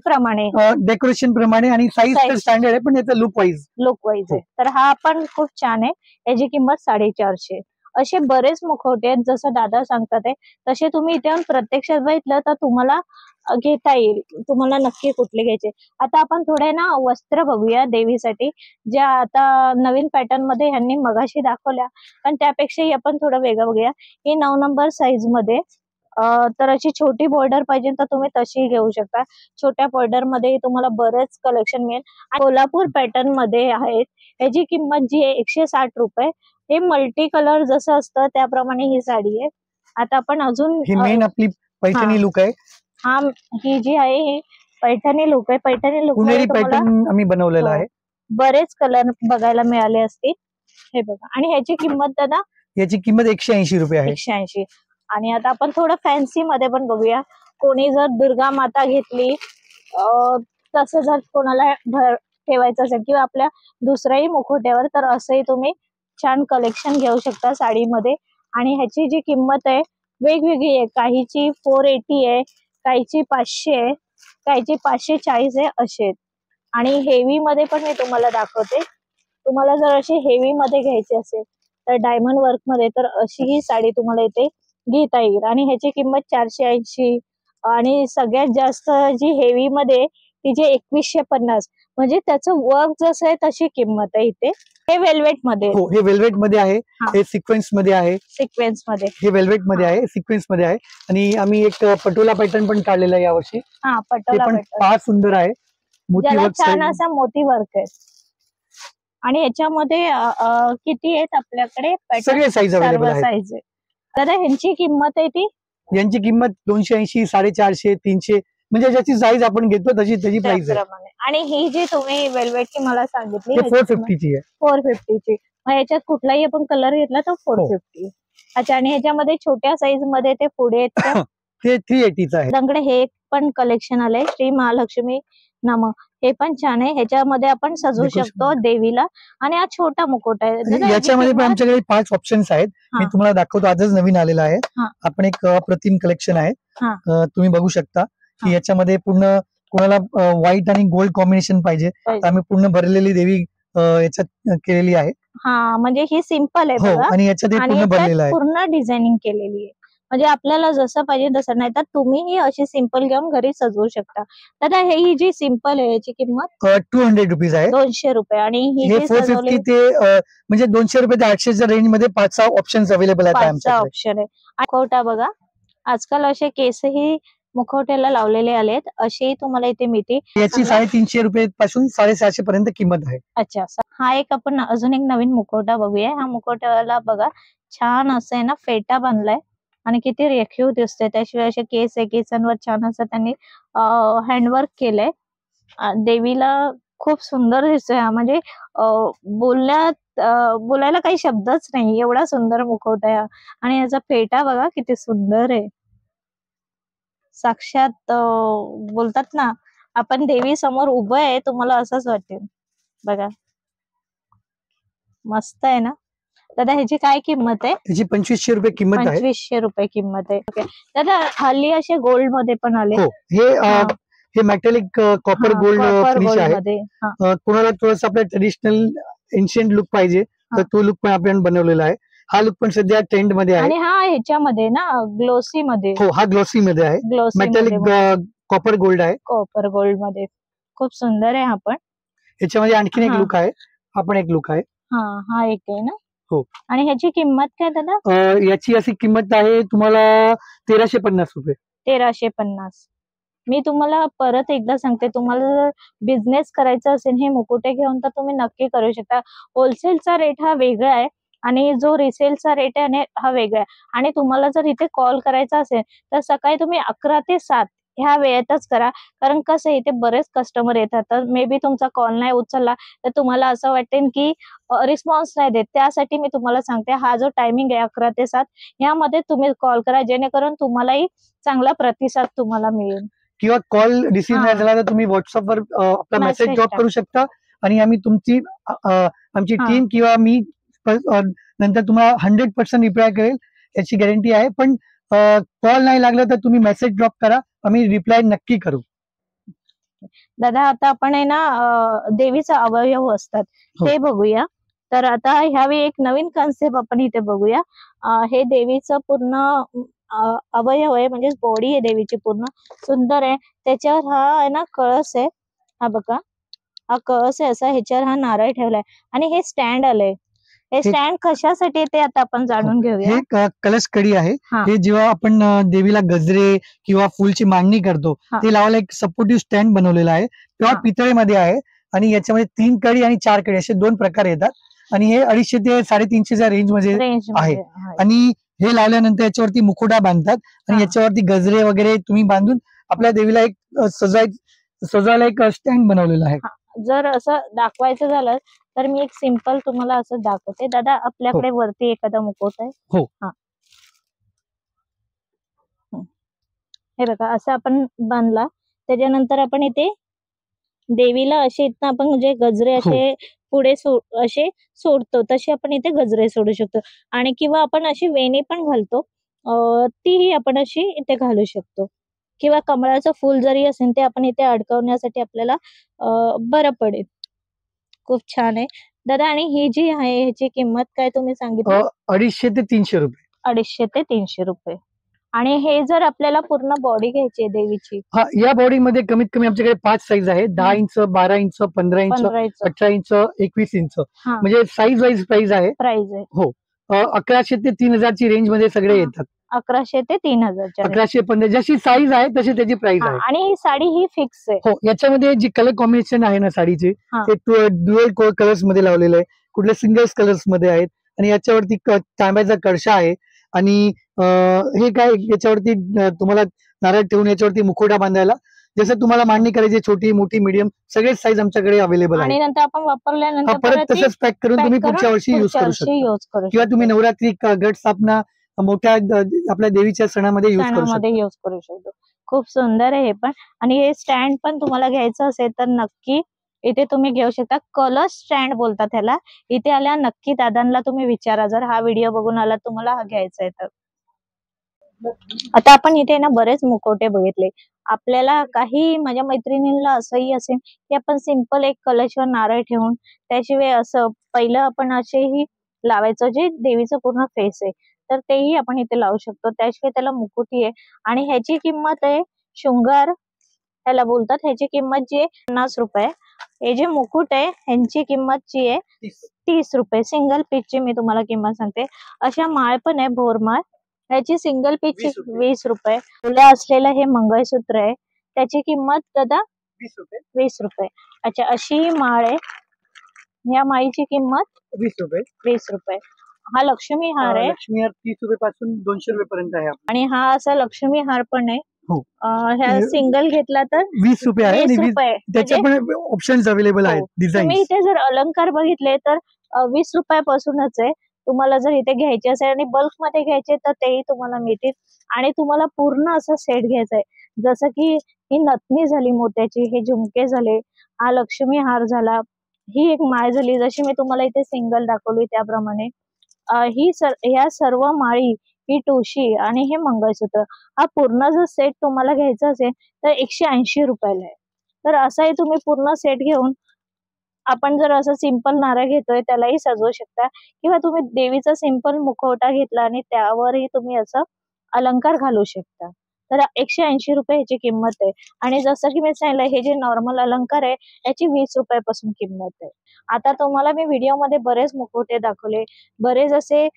प्रमाणे, डेकोरेशन प्रमाणे. आणि साईज तर स्टँडर्ड आहे, पण याचा लुक वाईज आहे. तर हा पण खूप छान आहे. याची किंमत 450. असे बरेच मुखवटे आहेत, जसं दादा सांगतात आहे तसे तुम्ही इथे येऊन प्रत्यक्षात बघितलं तर तुम्हाला घेता येईल. तुम्हाला नक्की कुठले घ्यायचे. आता आपण थोडे ना वस्त्र बघूया देवीसाठी, ज्या आता नवीन पॅटर्न मध्ये ह्यांनी मगाशी दाखवल्या, पण त्यापेक्षाही आपण थोडं वेगळं बघूया. ही 9 नंबर साईज मध्ये. तर अशी छोटी बॉर्डर पाहिजे तर तुम्ही तशी घेऊ शकता. छोट्या बॉर्डर मध्ये तुम्हाला बरेच कलेक्शन मिळेल. कोल्हापूर पॅटर्न मध्ये आहेत. याची किंमत जी आहे 160 रुपये. हे मल्टी कलर जसं असतं त्याप्रमाणे ही साडी आहे. आता आपण अजून मेन आपली पैठणी लुक आहे. हा, ही जी आहे ही पैठणी लुक आहे. पैठणी लुक पुणेरी पॅटर्न आम्ही बनवलेला आहे. बरेच कलर बघायला मिळाले असतील. हे बघा. आणि ह्याची किंमत दादा? याची किंमत 180 रुपये आहे. 180. आणि आता आपण थोडं फॅन्सी मध्ये पण बघूया. कोणी जर दुर्गा माता घेतली, तसं जर कोणाला ठेवायचं असेल किंवा आपल्या दुसऱ्याही मुखवट्यावर, तर असंही तुम्ही छान कलेक्शन घेऊ शकता साडीमध्ये. आणि ह्याची जी किंमत आहे वेगवेगळी आहे. काहीची 480 आहे, काहीची 500 आहे, काहीची 540 आहे, असे. आणि हेवी मध्ये पण मी तुम्हाला दाखवते. तुम्हाला जर अशी हेवी मध्ये घ्यायची असेल तर डायमंड वर्क मध्ये, तर अशी ही साडी तुम्हाला इथे घेता येईल. आणि ह्याची किंमत 480. आणि सगळ्यात जास्त जी हेवी मध्ये ती जे 2150, म्हणजे त्याचं वर्क जसं आहे तशी किंमत आहे इथे. हे वेल्वेट मध्ये. हो, हे वेल्वेट मध्ये आहे. हे सिक्वेन्स मध्ये आहे. सिक्वेन्स मध्ये. हे वेल्वेट मध्ये आहे, सिक्वेन्स मध्ये आहे. आणि आम्ही एक पटोला पॅटर्न पण काढलेला आहे यावर्षी. हा, पटोला पण फार सुंदर आहे. मोती वर्क, छान असा मोती वर्क आहे. आणि याच्यामध्ये किती आहेत आपल्याकडे? सगळे साईज अवेलेबल आहेत. दादा ह्यांची किंमत आहे ती? यांची किंमत 280, 450, 300, म्हणजे ज्याची साईज आपण घेतो तशी प्राइस आहे. आणि ही जी तुम्ही वेल्वेटची मला सांगितली 450 ची आहे. 450 ची. मग याच्यात कुठलाही आपण कलर घेतला तर 450. अच्छा. आणि ह्याच्यामध्ये छोट्या साईज मध्ये ते पुढे ते 380 चं आहे. आपल्याकडे हे पण कलेक्शन आलंय, श्री महालक्ष्मी नाम. हे पण छान आहे. ह्याच्यामध्ये आपण सजवू शकतो देवीला. आणि हा छोटा मुकुट आहे. याच्यामध्ये पण आमच्याकडे 5 ऑप्शन्स आहेत. मी तुम्हाला दाखवतो. आजच नवीन आलेला आहे. आपण एक अप्रतिम कलेक्शन आहे. तुम्ही बघू शकता की याच्यामध्ये पूर्ण कोणाला व्हाईट आणि गोल्ड कॉम्बिनेशन पाहिजे, आम्ही पूर्ण भरलेली देवी याच्यात केलेली आहे. हा, म्हणजे ही सिंपल आहे बघा. आणि याच्यात पूर्ण भरलेलं आहे, पूर्ण डिझायनिंग केलेली आहे. म्हणजे आपल्याला जसं पाहिजे तसं. नाही तर तुम्हीही अशी सिंपल घेऊन घरी सजवू शकता. दादा ही जी सिंपल आहे याची किंमत 200 रुपीज आहे. 200 रुपये. आणि ही 450 ते म्हणजे 200 रुपये ते 800च्या रेंज मध्ये 5-6 ऑप्शन्स अवेलेबल आहेत आमच्याकडे. ऑप्शन आहे. मुखवटा बघा, आजकाल असे केसही मुखवट्याला लावलेले आलेत, असेही तुम्हाला इथे मिळते. याची 350 रुपये पासून 750 पर्यंत किंमत आहे. अच्छा. हा एक आपण अजून एक नवीन मुखवटा बघूया. हा मुखवट्याला बघा, छान असं आहे ना फेटा बांधलाय आणि किती रेखीव दिसतोय. त्याशिवाय असे केस आहे, केसांवर छान असं त्यांनी हँडवर्क केलंय. देवीला खूप सुंदर दिसतोय. म्हणजे बोलायला काही शब्दच नाही, एवढा सुंदर मुखवटा आहे. आणि याचा फेटा बघा किती सुंदर आहे. साक्षात बोलतात ना, आपण देवी समोर उभं आहे, तुम्हाला असंच वाटेल. बघा मस्त आहे ना दादा. ह्याची काय किंमत आहे? त्याची 2500 रुपये किंमत आहे. 2500 रुपये किंमत आहे. ओके दादा, हल्ली असे गोल्ड मध्ये पण आले. हो, हे मेटॅलिक कॉपर गोल्ड फिनिश आहे. कोणाला थोडस आपलं ट्रेडिशनल एन्शियंट लुक पाहिजे तर तो लुक पण आपण बनवलेला आहे. हा लुक पण सध्या ट्रेंड मध्ये आहे. आणि हा ह्याच्यामध्ये ना ग्लोसी मध्ये. हो, हा ग्लॉसी मध्ये आहे. मेटॅलिक कॉपर गोल्ड आहे. कॉपर गोल्ड मध्ये खूप सुंदर आहे. हा पण याच्यामध्ये आणखीन एक लुक आहे. हा पण एक लुक आहे. हा एक आहे ना. हो. आणि ह्याची किंमत काय दादा? याची अशी किंमत आहे तुम्हाला 1350 रुपये. 1350. मी तुम्हाला परत एकदा सांगते, तुम्हाला जर बिझनेस करायचा असेल हे मुकुटे घेऊन तर तुम्ही नक्की करू शकता. होलसेलचा रेट हा वेगळा आहे आणि जो रिसेलचा रेट आहे हा वेगळा आहे. आणि तुम्हाला जर इथे कॉल करायचा असेल तर सकाळी तुम्ही 11 ते 7 ह्या वेळेतच करा. कारण कसं इथे बरेच कस्टमर येतात, तर मे बी तुमचा कॉल नाही उचलला तर तुम्हाला असं वाटेल की रिस्पॉन्स नाही देत. त्यासाठी मी तुम्हाला सांगते, हा जो टायमिंग आहे 11 ते 7 यामध्ये तुम्ही कॉल करा, जेणेकरून तुम्हालाही चांगला प्रतिसाद तुम्हाला मिळेल. किंवा कॉल रिसीव्ह नाही झाला तर तुम्ही व्हॉट्सअपवर आपला मेसेज ड्रॉप करू शकता आणि आम्ही आमची टीम किंवा मी नंतर तुम्हाला 100% रिप्लाय करेल याची गॅरंटी आहे. पण कॉल नाही लागला तर तुम्ही मेसेज ड्रॉप करा, आम्ही रिप्लाय नक्की करू. दादा, आता आपण आहे ना देवीचा अवयव असतात ते बघूया. तर आता ह्यावेळी एक नवीन कन्सेप्ट आपण इथे बघूया. हे देवीचं पूर्ण अवयव आहे, म्हणजे बॉडी आहे देवीची पूर्ण सुंदर आहे. त्याच्यावर हा आहे ना कळस आहे. हा बघा, हा कळस आहे असा, ह्याच्यावर हा नारळ ठेवलाय आणि हे स्टँड आलंय. हे स्टँड कशासाठी ते आता आपण जाणून घेऊया. हे कलश कडी आहे. हे जेव्हा आपण देवीला गजरे किंवा फुलची मांडणी करतो ते लावायला एक सपोर्टिव्ह स्टँड बनवलेला आहे. तेव्हा पितळेमध्ये आहे आणि याच्यामध्ये 3 कडी आणि 4 कडी असे 2 प्रकार येतात. आणि हे 250 ते 350च्या रेंज मध्ये आहे. आणि हे लावल्यानंतर याच्यावरती मुकुटा बांधतात आणि याच्यावरती गजरे वगैरे तुम्ही बांधून आपल्या देवीला एक सजवायला एक स्टँड बनवलेला आहे. जर असं दाखवायचं झालं तर मी एक सिंपल तुम्हाला असं दाखवते. दादा, आपल्याकडे वरती एखादा मुकुट आहे. हो, हे बघा, असं आपण बांधला. त्याच्यानंतर आपण इथे देवीला असे इथं आपण जे गजरे असे पुढे असे सोडतो तसे आपण इथे गजरे सोडू शकतो. आणि किंवा आपण अशी वेणी पण घालतो, तीही आपण अशी इथे घालू शकतो. किंवा कमळाचं फुल जरी असेल ते आपण इथे अडकवण्यासाठी आपल्याला बरं पडेल. खूप छान आहे दादा. आणि ही जी आहे ह्याची किंमत काय तुम्ही सांगितली? 250 ते 300 रुपये. 250 ते 300 रुपये. आणि हे जर आपल्याला पूर्ण बॉडी घ्यायची आहे देवीची, या बॉडी मध्ये कमीत कमी आमच्याकडे 5 साईज आहे. 10 inch, 12 inch, 15 inch, 18 inch, 21 inch, म्हणजे साईज वाईज प्राइस आहे. हो, 1100 ते 3000 ची रेंज मध्ये सगळे येतात. 1100 ते 3000. 1115 जशी साईज आहे तशी त्याची प्राइस आहे. आणि ही साडी ही फिक्स आहे. हो, याच्यामध्ये जी कलर कॉम्बिनेशन आहे ना साडीचे, ते ड्युअल कलर्स मध्ये लावलेलं आहे, कुठल्या सिंगल कलर्स मध्ये आहेत. आणि याच्यावरती तांब्याचा कळशा आहे. आणि हे काय, याच्यावरती तुम्हाला नारळ ठेवून याच्यावरती मुखवटा बांधायला, जसं तुम्हाला मांडणी करायची, छोटी मोठी मीडियम सगळे साईज आमच्याकडे अवेलेबल आहे. आणि नंतर आपण वापरल्यानंतर परत तसंच पॅक करून तुम्ही पुढच्या वर्षी युज करू शकता. किंवा तुम्ही नवरात्री घट स्थापना मोठ्या आपल्या देवीच्या सणामध्ये युज करू शकतो. खूप सुंदर आहे हे पण. आणि हे स्टँड पण तुम्हाला घ्यायचं असेल तर नक्की इथे तुम्ही घेऊ शकता. कलश स्टँड बोलतात ह्याला. इथे आल्या नक्की दादांना तुम्ही विचारा, जर हा व्हिडिओ बघून आला तुम्हाला हा घ्यायचा आहे तर. आता आपण इथे ना बरेच मुखवटे बघितले. आपल्याला काही माझ्या मैत्रिणींना असंही असेल की आपण सिंपल एक कलशवर नारळ ठेवून त्याशिवाय असं पहिलं आपण असेही लावायचं जे देवीचं पूर्ण फेस आहे, तर तेही आपण इथे लावू शकतो. त्याशिवाय त्याला मुकुटी आहे आणि ह्याची किंमत आहे, शृंगार ह्याला बोलतात, ह्याची किंमत जी आहे 50 रुपये. हे जे मुकुट आहे ह्यांची किंमत जी आहे 30 रुपये. सिंगल पीसची मी तुम्हाला किंमत सांगते. अशा माळ पण आहे, भोरमाळ, ह्याची सिंगल पीसची 20 रुपये. फुलं असलेलं हे मंगळसूत्र आहे, त्याची किंमत दादा 20 रुपये. अच्छा, अशी माळ आहे, या माळीची किंमत 20 रुपये. हा लक्ष्मी हार आहे. लक्ष्मी हार 30 रुपये पासून 200 रुपये पर्यंत आहे. आणि हा असा लक्ष्मी हार पण आहे. ह्या सिंगल घेतला तर 20 रुपये आहे. 20 रुपये. त्याचे पण ऑप्शन्स अवेलेबल आहेत. तुम्ही इथे जर अलंकार बघितले तर 20 रुपयापासूनच आहे. तुम्हाला जर इथे घ्यायचे असेल आणि बल्क मध्ये घ्यायचे तर तेही तुम्हाला मिळतील. आणि तुम्हाला पूर्ण असं सेट घ्यायचा आहे, जसं की ही नथनी झाली मोत्याची, हे झुमके झाले, हा लक्ष्मी हार झाला, ही एक माळ झाली, जशी मी तुम्हाला इथे सिंगल दाखवली त्याप्रमाणे ह्या सर्व माळी, ही ठुशी आणि हे मंगळसूत्र, हा पूर्ण जर सेट तुम्हाला घ्यायचा असेल तर 180 रुपयाला आहे. तर असाही तुम्ही पूर्ण सेट घेऊन आपण जर असं सिंपल नारळ घेतोय त्यालाही सजवू शकता, किंवा तुम्ही देवीचा सिंपल मुखवटा घेतला आणि त्यावरही तुम्ही असं अलंकार घालू शकता. तर 180 रुपये ह्याची किंमत आहे. आणि जसं की मी सांगितलं, हे जे नॉर्मल अलंकार आहे याची 20 रुपयापासून किंमत आहे. आता तुम्हाला मी व्हिडिओमध्ये बरेच मुखवटे दाखवले, बरेच असे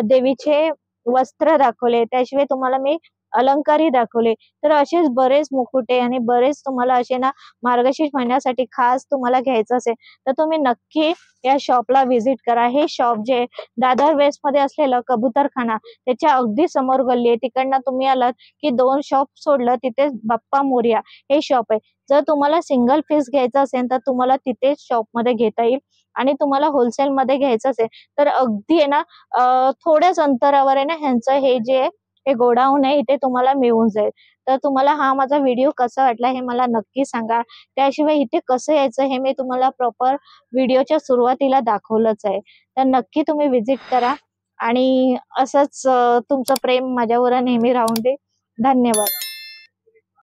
देवीचे वस्त्र दाखवले, त्याशिवाय तुम्हाला मी अलंकारही दाखवले. तर असेच बरेच मुकुटे आणि बरेच तुम्हाला असे ना मार्गशीर्ष महिन्यासाठी खास तुम्हाला घ्यायचं असेल तर तुम्ही नक्की या शॉपला व्हिजिट करा. हे शॉप जे दादर वेस्ट मध्ये असलेलं कबूतरखाना, त्याच्या अगदी समोर गल्ली आहे. तिकडनं तुम्ही आलात की 2 शॉप सोडलं तिथे बाप्पा मोरया हे शॉप आहे. जर तुम्हाला सिंगल पीस घ्यायचं असेल तर तुम्हाला तिथे शॉप मध्ये घेता येईल, आणि तुम्हाला होलसेल मध्ये घ्यायचं असेल तर अगदी आहे ना थोड्याच अंतरावर आहे ना ह्यांचं हे जे हे गोडाऊन आहे, इथे तुम्हाला मिळून जाईल. तर तुम्हाला हा माझा व्हिडिओ कसा वाटला हे मला नक्की सांगा. त्याशिवाय इथे कसं यायचं हे मी तुम्हाला प्रॉपर व्हिडिओच्या सुरुवातीला दाखवलंच आहे. तर नक्की तुम्ही व्हिजिट करा आणि असंच तुमचं प्रेम माझ्यावर नेहमी राहून दे. धन्यवाद.